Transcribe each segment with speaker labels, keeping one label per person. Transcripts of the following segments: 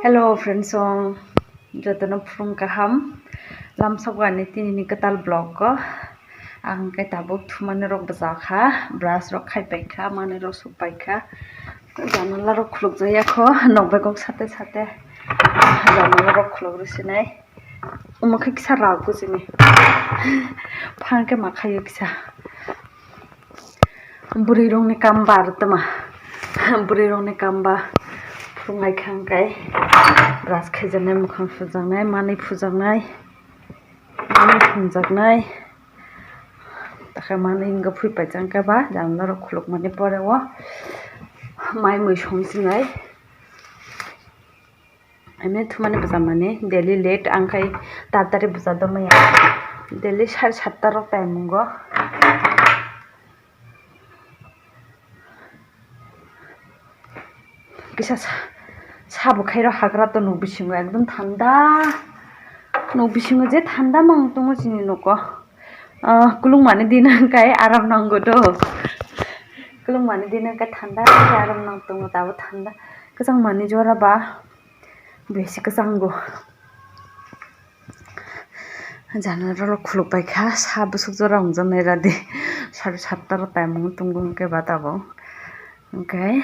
Speaker 1: Hello friends, jotono phung kaham lamsogani tini katal blog ko ang kai tabuk thumani rok bajaka brush rok khaipaikha mani rok supaikha janala rok khulukjaya kho nokbekok sate janala rok khuluk rusinai umokhe kisa rag gujini phangke makhayo kisa buri rok ni kam bar tama buri rok ni kam ba phungai khangkai brush khaijanai mukhang sujaknai mani phujaknai mani phungjaknai takhai mani hingga phuipai jangka ba janala rok khulukmani pore o mai mui somjingai amne thumani bujamani daily late angkai tatari bujadamaya daily 7:30 rok time mungo kisa sabo khairo hagra to nuk bisingo ekdom thanda nuk bisingo je thanda mang tongo chini noko kulungmani din angkai aram nango do kulungmani din angkai thanda aram nang tongo tabo thanda kesang mani jora ba besi kesango janala rok khulukpaikha sabo sukjora ongjanai radi 7:30 time mung tongo angkai ba tabo angkai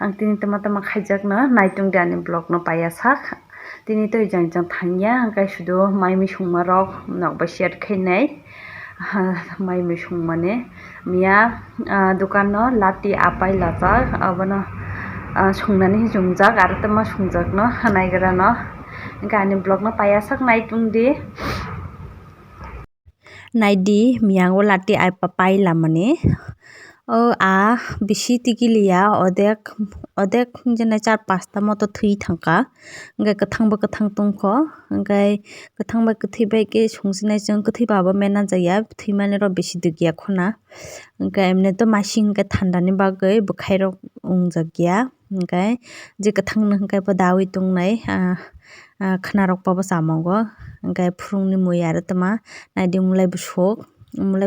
Speaker 1: ang tini tama khaijakna naitung dani blog no payasak tini to jang thangya angkai sudo mai mi sungma rok nokba share khainai mai mi sungmane mia dukan no lati apai lajak abono sungnani jungjak aro tama sungjak no naigra no angkai ani blog no payasak naitung di naidi miango lati apai lamani bisi tikilia odek jene 4-5 ta moto thui thangka angkai kathang ba kathang tongkho angkai kathang ba kathi bai ke sungsnai jang kathi ba mena jaya thui mani ro bisi dugya khona angkai emne to masing angkai thanda ni bagoi bwkhai rok ongjakya angkai je kathang angkai pa dawi tongnai khana rok pa samongo angkai phurungni mui aro tama naidi mulai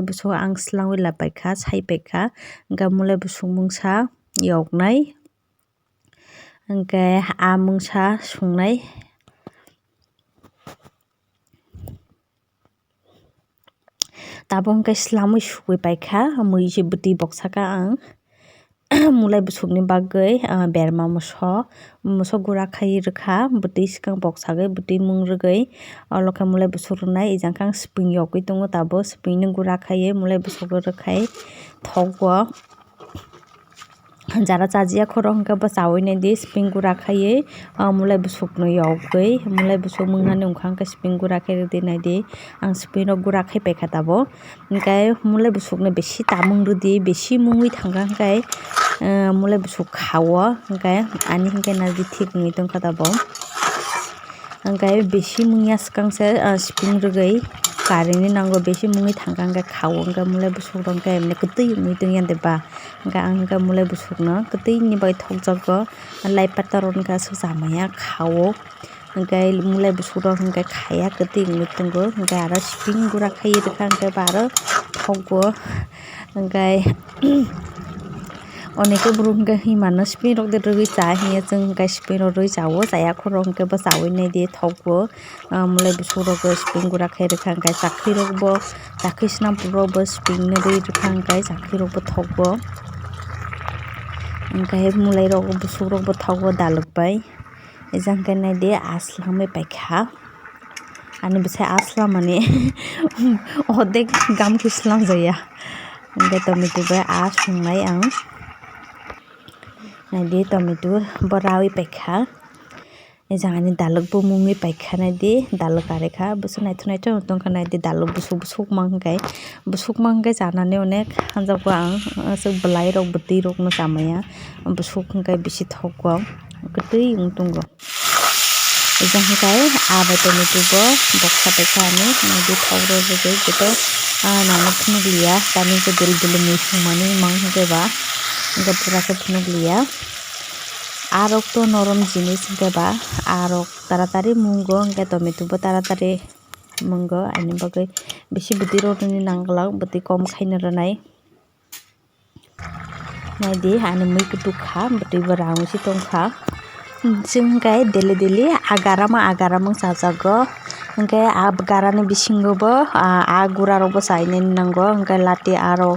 Speaker 1: busuk ang slangwi lapaikha saipaikha angkai mulai busuk mungsa yoknai angkai mungsa sungnai tabo angkai slamwi sugwi paikha mui je bwtwi boksaka ang mulai busukni bagoi berma moso gura khai rwkha bwtwi sikang boksagoi bwtwi mung rwgui oloke mulai busuk rwnai ejangkang spring yogui tongo tabo spring ni gura khaiui mulai busuk rwkhai thogo jara chajiya khoro hingke bachawui nai di spring gura khaiui mulai busuk no yogui mulai busuk mungnani ongkha hingke spring gura khai rwdi nai di ang spring rok gura khaipaikha tabo hingkai mulai busuk no besi tamung rwdi besi mungwi thangka hingkai mulai busuk khao hingkai ani hingke nadi thik wngwi tongkha tabo hingkai besi mungya swkangse spring rwgui karini nango besi mungwi thangka hingkai khao hingkai mulai busuk rok hingkai emne kwtwi wngwi tongya deba hingkai ang hingkai mulai busuk no kwtwi ni bai thokjago lai pata rok hingkai swjamaya khao hingkai mulai busuk rok hingkai khaya kwtwi wngwi tongo hingkai aro spring gura khai rwkha hingkai aro thogo hingkai oneke borok hingke himano spring rok de rwgui cha hingya chong hingkai spring rok rwgui chao chaya khoro hingke bachawui nai di thogo mulai busuk rok spring gura khai rwkha hingkai chakri rok bo chakri swnampuр rok bo spring ni rwgui rwkha hingkai chakri rok bo thogo hingkai mulai rok busuk rok bo thogo dalokbai ejang hingkai nai di slangmai paikha ani bwsai slamani odek gam ke slamjaya hingkai tomato bai sungnai ang naidi tomato bo rawi paikha ejang ani dalok bo mungwi paikha naidi dalok arekha buso naithok tongkha naidi dalok busuk mang hingkai janani onek hanjago ang asok blai rok bwtwi rok no chamaya busuk hingkai bisi thogo kwtwi wngwi tongo ejang hingkai bai tomato bo boksa paikha ani naidi thok rok rwgui jeto nangno phunukliya tani hingke dulu mui sungmani mang hingkai ba hingkai pura khe phunukliya arok to norom jinis hingkai ba arok taratari mungo hingkai tomato bo taratari mungo ani bagui bisi bwtwi rok ni nanglak bwtwi kom khaina rwnai naidi ani mui kutukha bwtwi bo rangwi si tongkha जों गाय daily आगारामों जाजागो ओंखाय आगारानि बिसिंगोबो गुरारावबो जाहैनाय नांगौ ओंखाय लाटि आरो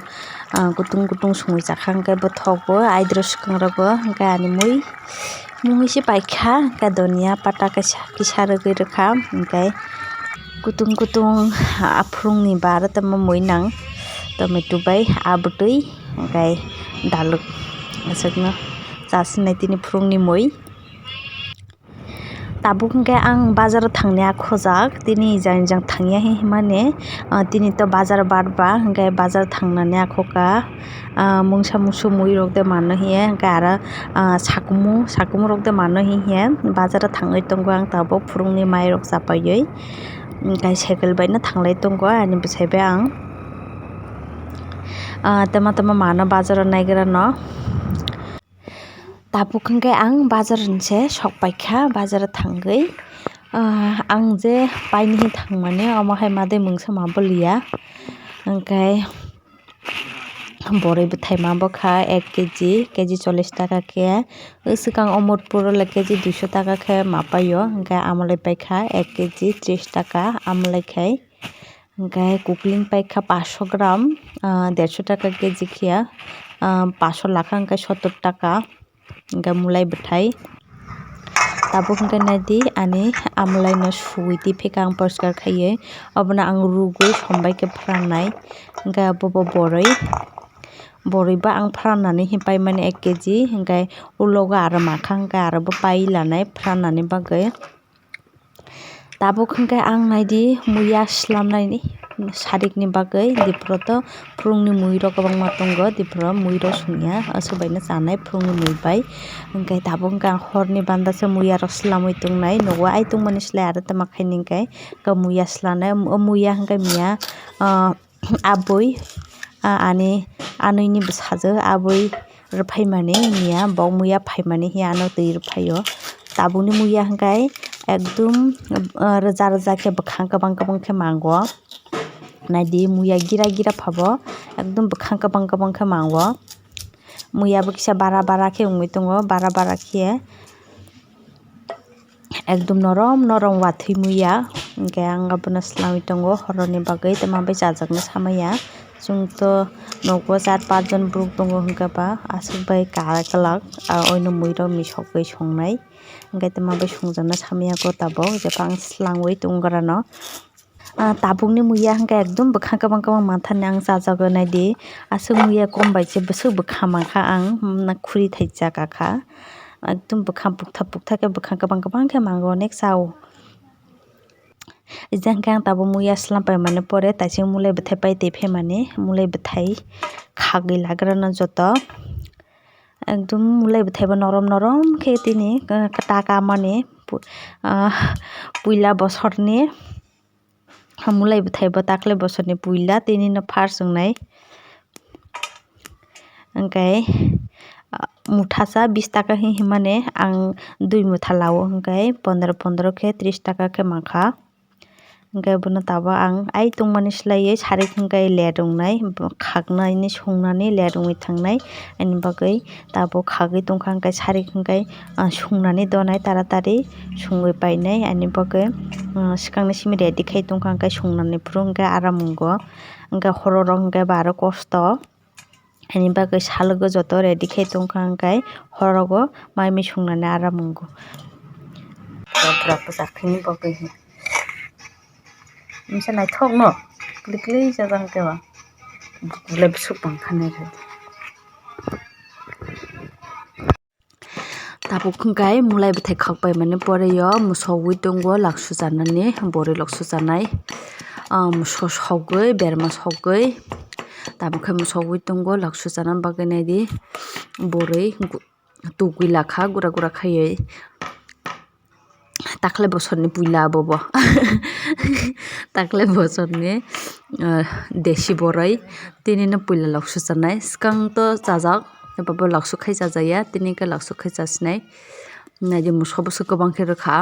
Speaker 1: गुदुं सङै जाखा ओंखाय बोथावबो आइद्र सिखांराबो ओंखाय आनि मुंइसे पाइखा ओंखाय धनिया पाता किसा रोगै रोखा ओंखाय गुदुं फुंनि बार तमा moi nang टमेटो बाय आबुतै ओंखाय दालुक जोंनो जासिनाय दिनै फुंनि moi tabuk hingke ang bazar thangnia khojak tini jang thangya himane tini to bazar barba hingke bazar thangnani akhoka mungsa mui rok de manno hiye hingke aro sakumu rok de manno hiye bazar thangoi tongo ang tabuk furungni mai rok sapaioi hingke cycle bai no thanglai tongo ani bwsaibai ang tama mano bazar naigra no tabuk hingke ang bazar hinse sok paikha bazar thangoi ang je paini thangmani omo hai made mungsa mabo liya hingkai boroi bwthai mabo kha 1 kg 40 taka ke sikang omotpur le kg 200 taka khe mapayo hingkai amolai paikha 1 kg 30 taka amolai khai hingkai kukling paikha 500 gram 150 taka kg khia 500 lakha hingkai 70 taka hingkai mulai bwthai tabuk hingkai naidi ani amulai no sui tipika ang porskar khaioi obono ang rugoi sombai khe phrannai hingkai obo boroi ba ang phrannani paimani 1 kg hingkai ulogo aro makha hingkai aro bo pai lanai phrannani bagoi tabuk hingkai ang naidi muiya slamnai sarik ni bagoi dipro furungni mui rok kwbangma tongo dipro mui rok sungya subaina chanai furungni mui bai hingkai tabuk hingkai ang horni bandase muiya rok slamoi tongnai nogo ai tongmani slai aro tama khaini hingkai muiya slanai muiya hingkai miya abui ani anuini bwsajo abui rwphaimani miya bo muiya phaimani hiya ano tui rwphaio tabukni muiya hingkai ekdum roja khe bwkhang kwbang khe mango naidi muiya gira phabo ekdum bwkhang kwbang khe mango muiya bo kisa bara khe wngoi tongo bara khe ekdum norom watui muiya hingkai ang abono slamoi tongo horoni bagoi tama bai chajaknai samaiya chungto nogo 4-5 jon borok tongo hingka ba asuk bai kalak oino mui rok misogoi songnai hingkai tama bai songjaknai samaiya ko tabuk jepang slangoi tongora no tabukni muiya hingkai ekdum bwkhang kwbang manthani ang chajago naidi asuk muiya kombai se bwkhang mankha ang khuri thaijak kha ekdum bwkhang pukta khe bwkhang kwbang khe mango onek chao jangkhe ang tabuk muiya slampai pore taising mulai bwthai pai tephaimani mulai bwthai khagui lagrano joto ekdum mulai bwthai bo norom khe tini taka mani puila bosorni mulai bwthai bo takle bosorni puila tini no first songnai hingkai muthasa 20 taka himane ang 2 mutha lao hingkai 15 khe 30 taka khe mankha hingkai bono tabuk ang ai tongmani slai sarik hingkai lerungnai khagnaini songnani lerungoi thangnai ani bagoi tabuk khagui tongkha hingkai sarik hingkai sungnani donai taratari sungoi painai ani bagoi sikangni simi ready khai tongkha hingkai sungnani furu hingkai aram mungo hingkai hororok hingkai bo aro kosto ani bagoi salugo joto ready khai tongkha hingkai horogo maimi sungnani aram mungo misa naithok no klikli jajang keba bulai busuk pangkhanai tabuk hingkai mulai bwthai khakpai poreyo musogui tongo laksu janani boroi rok sujanai muso sogoi berma sogoi tabuk khai musogui tongo laksu jana bagui naidi boroi tugui lakha gura khaioi takle bosorni puila abobo takle bosorni deshi boroi tini no puila laksu janai sikang to chajak abo laksu khai chajaya tini khe laksu khai chasinai naidi muso buso kwbang khe rwkha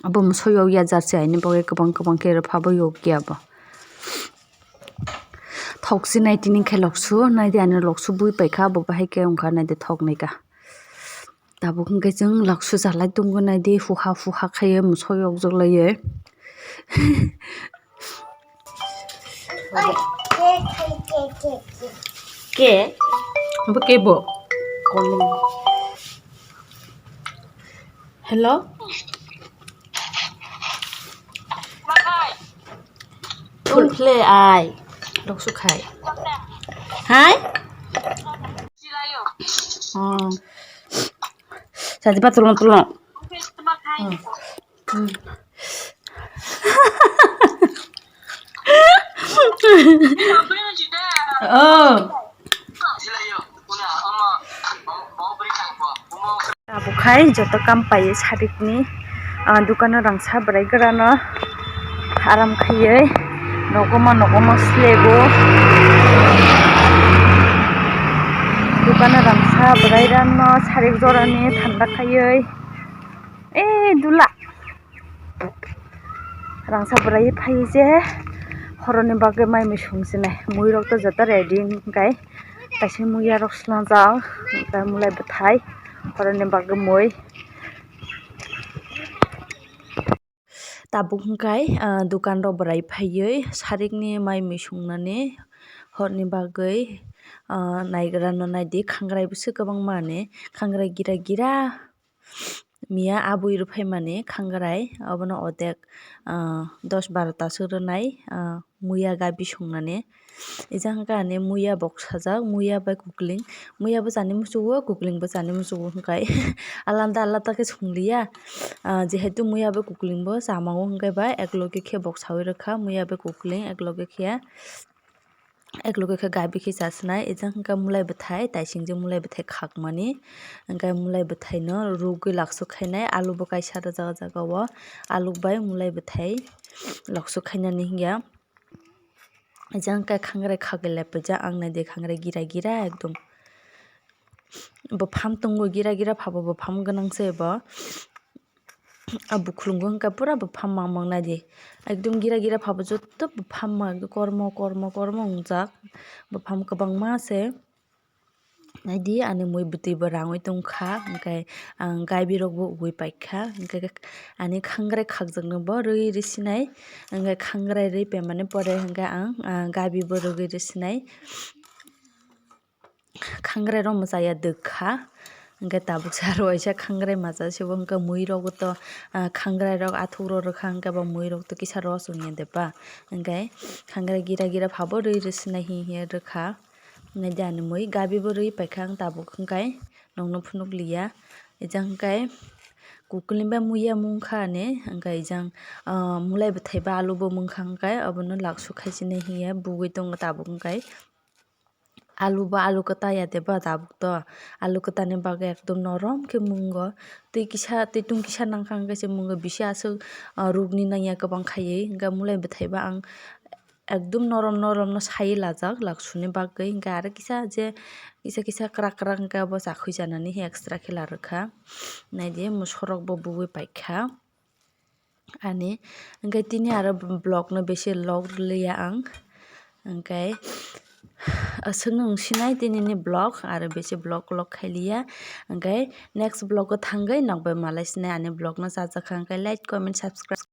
Speaker 1: abo muso yogya jersey haini bagui kwbang khe rwphabo yogya bo thoksinai tini khe laksu naidi ani laksu bui paikha abo bahai khe wngkha naidi thok naika। Tabuk hingga jeng laksu jalai tunggu nadi fuha kaya musoyok joglaye. Ke? Apa ke bo? Hello? Tung play ai. Laksu khai. Hai? Jadi pa tulong. Oh. Abukai joto kampai sarik ni dukana rangsa berai gerana aram khaye nogomo slebo dukana rangsa berai rano sarik jora ni thanda khaye dula rangsa berai phai je horoni bagge mai misung sine mui rok to joto ready kai kaise muya rok slajak kai mulai bethai horoni bagge mui tabuk hingkai dukan rok berai phaiye sarik ni mai misung nani horni bagoi naigra no naidi khangrai busi kwbangma ni khangrai gira mia abui rwphai mani khangrai obono odek 10-12 ta so rwnai muya gabi sungnani ejang hingka ni muya bok sajak muya bai kukling muya bo chani muchugo kukling bo chani muchugo hingkai alada khe sungliya jehetu muya bai kukling bo chamango hingkai bai ekloge khe bok sawi rwkha muya bai kukling ekloge khe gabi khe chasnai ejang hingka mulai bwthai taising mulai bwthai khakmani hingkai mulai bwthai no rugui laksu khainai alu bo kaisa rwjak o jaga o alu bai mulai bwthai laksu khainani hingya ejang hingka khangrai khagui lepijak ang naidi khangrai gira ekdom bopam tongo gira phabo bopam gwnangse bo bukhulungo hingka pura bopam mangmang naidi ekdom gira phabo joto bopam kormo ungjak bopam kwbangma se naidi ani mui bwtui bo rangui tongkha hingkai gaibi rok bo ugui paikha hingkai ani khangrai khakjaknai bo rwi sinai hingkai khangrai rwi paimani pore hingkai ang gabi bo rwgui rwsinai khangrai rok mwchaya dwkha hingkai tabuk saro waisa khangrai machasibo hingkai mui rok bo to khangrai rok athuk rok rwkha hingkai bo mui rok to kisa ros ongya deba hingkai khangrai gira phabo rwi rwsinai hihi rwkha naidi ani mui gabi bo rwi paikha ang tabuk hingkai nongno phunukliya ejang hingkai kukling bai muya mungkha ni hingkai ejang mulai bwthai ba alu bo mungkha hingkai obono laksu khaichini hiye bugui tongo tabuk hingkai alu kwta ya deba tabuk to alu kwta ni bagui ekdom norom khe mungo tui tung kisa nangkha hingkai se mungo bisi asuk rukni nangya kwbang khaiui hingkai mulai bwthai ba ang ekdom norom no sai lajak laksuni bagui hingkai aro kisa kwrak hingkai bo chakhui janani extra khe larwkha naidi muso rok bo bugui paikha ani hingkai tini aro blog no besi log rwliya ang hingkai swngno wngsinai tinini blog aro besi blog khailiya hingkai next blog o thangui nokbai malai sinai ani blog no chajakha hingkai like comment subscribe.